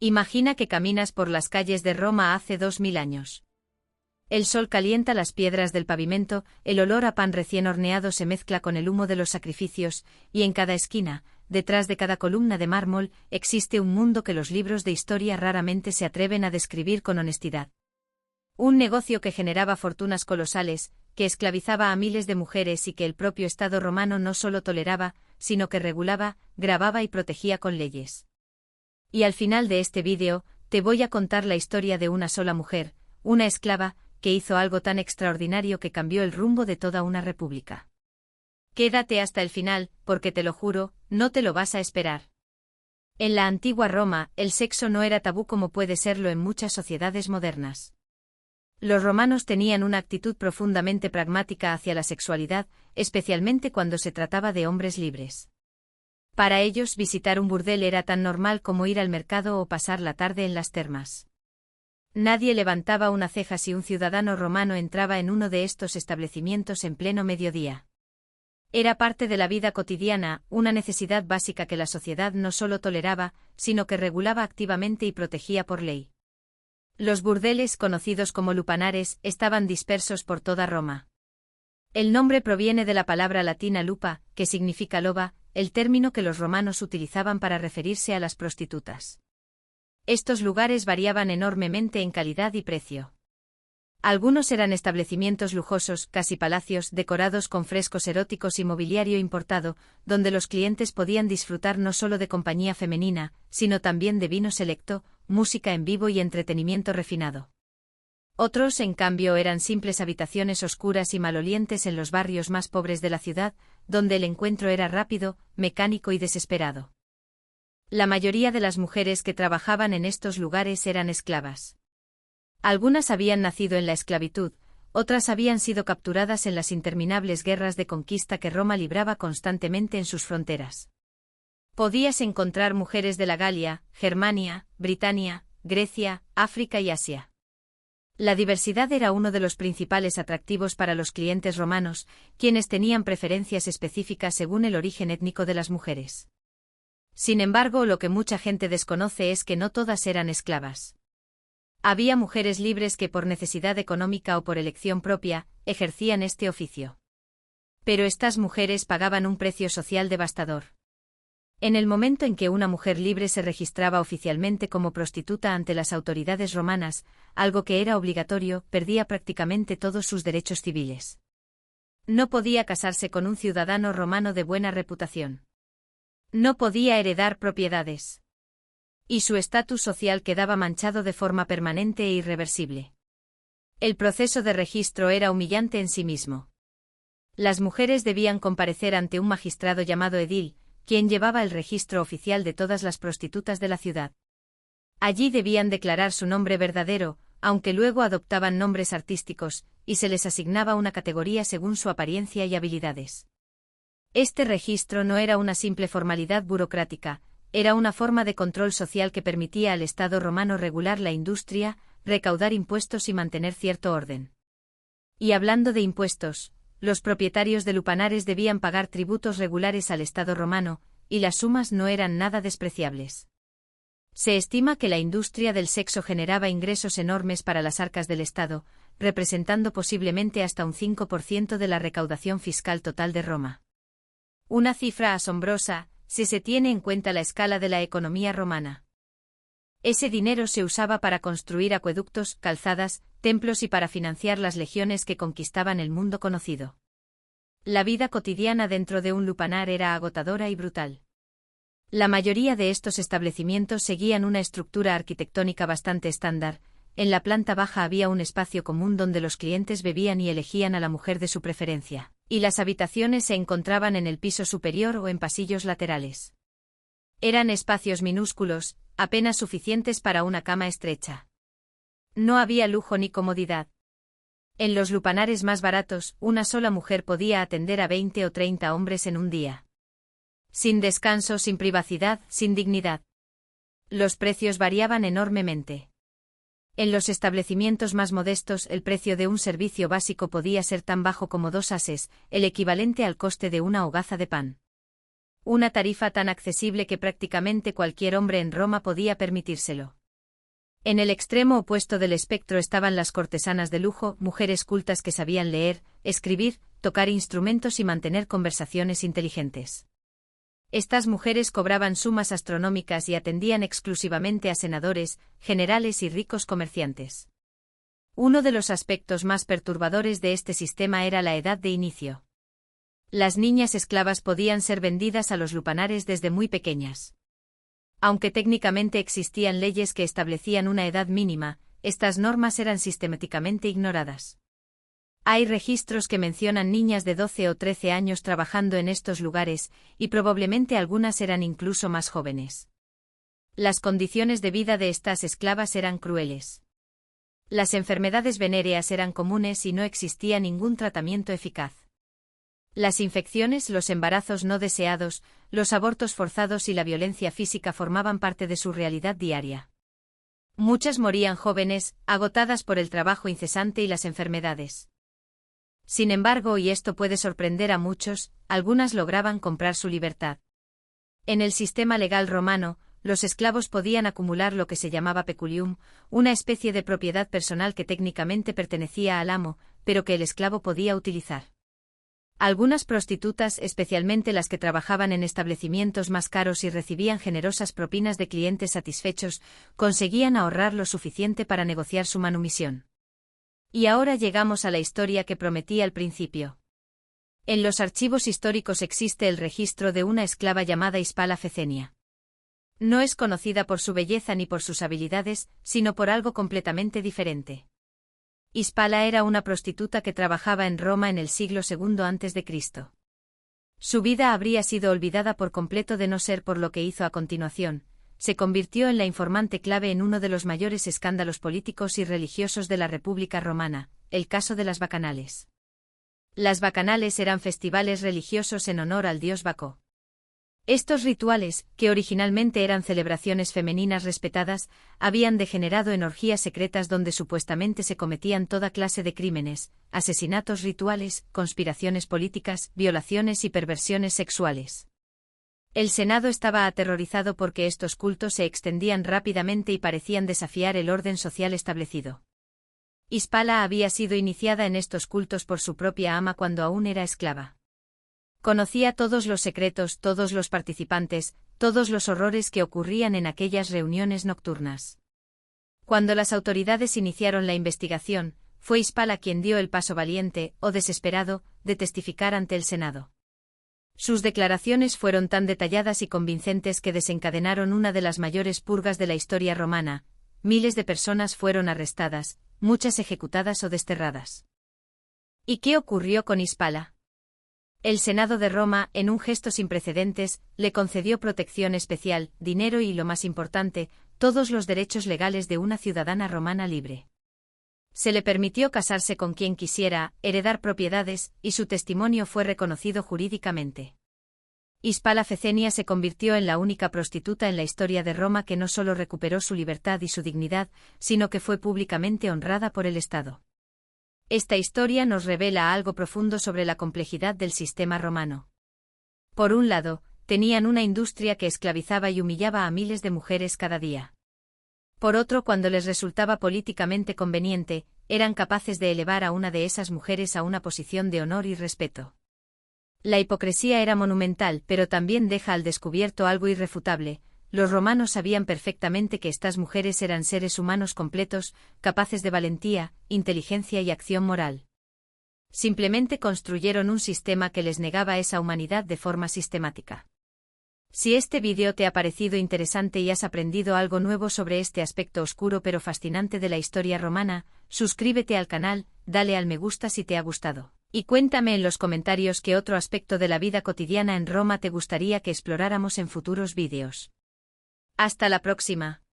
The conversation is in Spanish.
Imagina que caminas por las calles de Roma hace 2000 años. El sol calienta las piedras del pavimento, el olor a pan recién horneado se mezcla con el humo de los sacrificios, y en cada esquina, detrás de cada columna de mármol, existe un mundo que los libros de historia raramente se atreven a describir con honestidad. Un negocio que generaba fortunas colosales, que esclavizaba a miles de mujeres y que el propio Estado romano no solo toleraba, sino que regulaba, grababa y protegía con leyes. Y al final de este vídeo, te voy a contar la historia de una sola mujer, una esclava, que hizo algo tan extraordinario que cambió el rumbo de toda una república. Quédate hasta el final, porque te lo juro, no te lo vas a esperar. En la antigua Roma, el sexo no era tabú como puede serlo en muchas sociedades modernas. Los romanos tenían una actitud profundamente pragmática hacia la sexualidad, especialmente cuando se trataba de hombres libres. Para ellos visitar un burdel era tan normal como ir al mercado o pasar la tarde en las termas. Nadie levantaba una ceja si un ciudadano romano entraba en uno de estos establecimientos en pleno mediodía. Era parte de la vida cotidiana, una necesidad básica que la sociedad no solo toleraba, sino que regulaba activamente y protegía por ley. Los burdeles, conocidos como lupanares, estaban dispersos por toda Roma. El nombre proviene de la palabra latina lupa, que significa loba, el término que los romanos utilizaban para referirse a las prostitutas. Estos lugares variaban enormemente en calidad y precio. Algunos eran establecimientos lujosos, casi palacios, decorados con frescos eróticos y mobiliario importado, donde los clientes podían disfrutar no solo de compañía femenina, sino también de vino selecto, música en vivo y entretenimiento refinado. Otros, en cambio, eran simples habitaciones oscuras y malolientes en los barrios más pobres de la ciudad, donde el encuentro era rápido, mecánico y desesperado. La mayoría de las mujeres que trabajaban en estos lugares eran esclavas. Algunas habían nacido en la esclavitud, otras habían sido capturadas en las interminables guerras de conquista que Roma libraba constantemente en sus fronteras. Podías encontrar mujeres de la Galia, Germania, Britania, Grecia, África y Asia. La diversidad era uno de los principales atractivos para los clientes romanos, quienes tenían preferencias específicas según el origen étnico de las mujeres. Sin embargo, lo que mucha gente desconoce es que no todas eran esclavas. Había mujeres libres que por necesidad económica o por elección propia, ejercían este oficio. Pero estas mujeres pagaban un precio social devastador. En el momento en que una mujer libre se registraba oficialmente como prostituta ante las autoridades romanas, algo que era obligatorio, perdía prácticamente todos sus derechos civiles. No podía casarse con un ciudadano romano de buena reputación. No podía heredar propiedades. Y su estatus social quedaba manchado de forma permanente e irreversible. El proceso de registro era humillante en sí mismo. Las mujeres debían comparecer ante un magistrado llamado edil, quien llevaba el registro oficial de todas las prostitutas de la ciudad. Allí debían declarar su nombre verdadero, aunque luego adoptaban nombres artísticos, y se les asignaba una categoría según su apariencia y habilidades. Este registro no era una simple formalidad burocrática, era una forma de control social que permitía al Estado romano regular la industria, recaudar impuestos y mantener cierto orden. Y hablando de impuestos, los propietarios de lupanares debían pagar tributos regulares al Estado romano, y las sumas no eran nada despreciables. Se estima que la industria del sexo generaba ingresos enormes para las arcas del Estado, representando posiblemente hasta un 5% de la recaudación fiscal total de Roma. Una cifra asombrosa, si se tiene en cuenta la escala de la economía romana. Ese dinero se usaba para construir acueductos, calzadas, templos y para financiar las legiones que conquistaban el mundo conocido. La vida cotidiana dentro de un lupanar era agotadora y brutal. La mayoría de estos establecimientos seguían una estructura arquitectónica bastante estándar. En la planta baja había un espacio común donde los clientes bebían y elegían a la mujer de su preferencia, y las habitaciones se encontraban en el piso superior o en pasillos laterales. Eran espacios minúsculos, apenas suficientes para una cama estrecha. No había lujo ni comodidad. En los lupanares más baratos, una sola mujer podía atender a 20 o 30 hombres en un día. Sin descanso, sin privacidad, sin dignidad. Los precios variaban enormemente. En los establecimientos más modestos, el precio de un servicio básico podía ser tan bajo como 2 ases, el equivalente al coste de una hogaza de pan. Una tarifa tan accesible que prácticamente cualquier hombre en Roma podía permitírselo. En el extremo opuesto del espectro estaban las cortesanas de lujo, mujeres cultas que sabían leer, escribir, tocar instrumentos y mantener conversaciones inteligentes. Estas mujeres cobraban sumas astronómicas y atendían exclusivamente a senadores, generales y ricos comerciantes. Uno de los aspectos más perturbadores de este sistema era la edad de inicio. Las niñas esclavas podían ser vendidas a los lupanares desde muy pequeñas. Aunque técnicamente existían leyes que establecían una edad mínima, estas normas eran sistemáticamente ignoradas. Hay registros que mencionan niñas de 12 o 13 años trabajando en estos lugares, y probablemente algunas eran incluso más jóvenes. Las condiciones de vida de estas esclavas eran crueles. Las enfermedades venéreas eran comunes y no existía ningún tratamiento eficaz. Las infecciones, los embarazos no deseados, los abortos forzados y la violencia física formaban parte de su realidad diaria. Muchas morían jóvenes, agotadas por el trabajo incesante y las enfermedades. Sin embargo, y esto puede sorprender a muchos, algunas lograban comprar su libertad. En el sistema legal romano, los esclavos podían acumular lo que se llamaba peculium, una especie de propiedad personal que técnicamente pertenecía al amo, pero que el esclavo podía utilizar. Algunas prostitutas, especialmente las que trabajaban en establecimientos más caros y recibían generosas propinas de clientes satisfechos, conseguían ahorrar lo suficiente para negociar su manumisión. Y ahora llegamos a la historia que prometí al principio. En los archivos históricos existe el registro de una esclava llamada Hispala Fecenia. No es conocida por su belleza ni por sus habilidades, sino por algo completamente diferente. Hispala era una prostituta que trabajaba en Roma en el siglo II a.C. Su vida habría sido olvidada por completo de no ser por lo que hizo a continuación. Se convirtió en la informante clave en uno de los mayores escándalos políticos y religiosos de la República Romana, el caso de las bacanales. Las bacanales eran festivales religiosos en honor al dios Baco. Estos rituales, que originalmente eran celebraciones femeninas respetadas, habían degenerado en orgías secretas donde supuestamente se cometían toda clase de crímenes, asesinatos rituales, conspiraciones políticas, violaciones y perversiones sexuales. El Senado estaba aterrorizado porque estos cultos se extendían rápidamente y parecían desafiar el orden social establecido. Hispala había sido iniciada en estos cultos por su propia ama cuando aún era esclava. Conocía todos los secretos, todos los participantes, todos los horrores que ocurrían en aquellas reuniones nocturnas. Cuando las autoridades iniciaron la investigación, fue Hispala quien dio el paso valiente, o desesperado, de testificar ante el Senado. Sus declaraciones fueron tan detalladas y convincentes que desencadenaron una de las mayores purgas de la historia romana. Miles de personas fueron arrestadas, muchas ejecutadas o desterradas. ¿Y qué ocurrió con Hispala? El Senado de Roma, en un gesto sin precedentes, le concedió protección especial, dinero y, lo más importante, todos los derechos legales de una ciudadana romana libre. Se le permitió casarse con quien quisiera, heredar propiedades, y su testimonio fue reconocido jurídicamente. Hispala Fecenia se convirtió en la única prostituta en la historia de Roma que no solo recuperó su libertad y su dignidad, sino que fue públicamente honrada por el Estado. Esta historia nos revela algo profundo sobre la complejidad del sistema romano. Por un lado, tenían una industria que esclavizaba y humillaba a miles de mujeres cada día. Por otro, cuando les resultaba políticamente conveniente, eran capaces de elevar a una de esas mujeres a una posición de honor y respeto. La hipocresía era monumental, pero también deja al descubierto algo irrefutable. Los romanos sabían perfectamente que estas mujeres eran seres humanos completos, capaces de valentía, inteligencia y acción moral. Simplemente construyeron un sistema que les negaba esa humanidad de forma sistemática. Si este vídeo te ha parecido interesante y has aprendido algo nuevo sobre este aspecto oscuro pero fascinante de la historia romana, suscríbete al canal, dale al me gusta si te ha gustado. Y cuéntame en los comentarios qué otro aspecto de la vida cotidiana en Roma te gustaría que exploráramos en futuros vídeos. Hasta la próxima.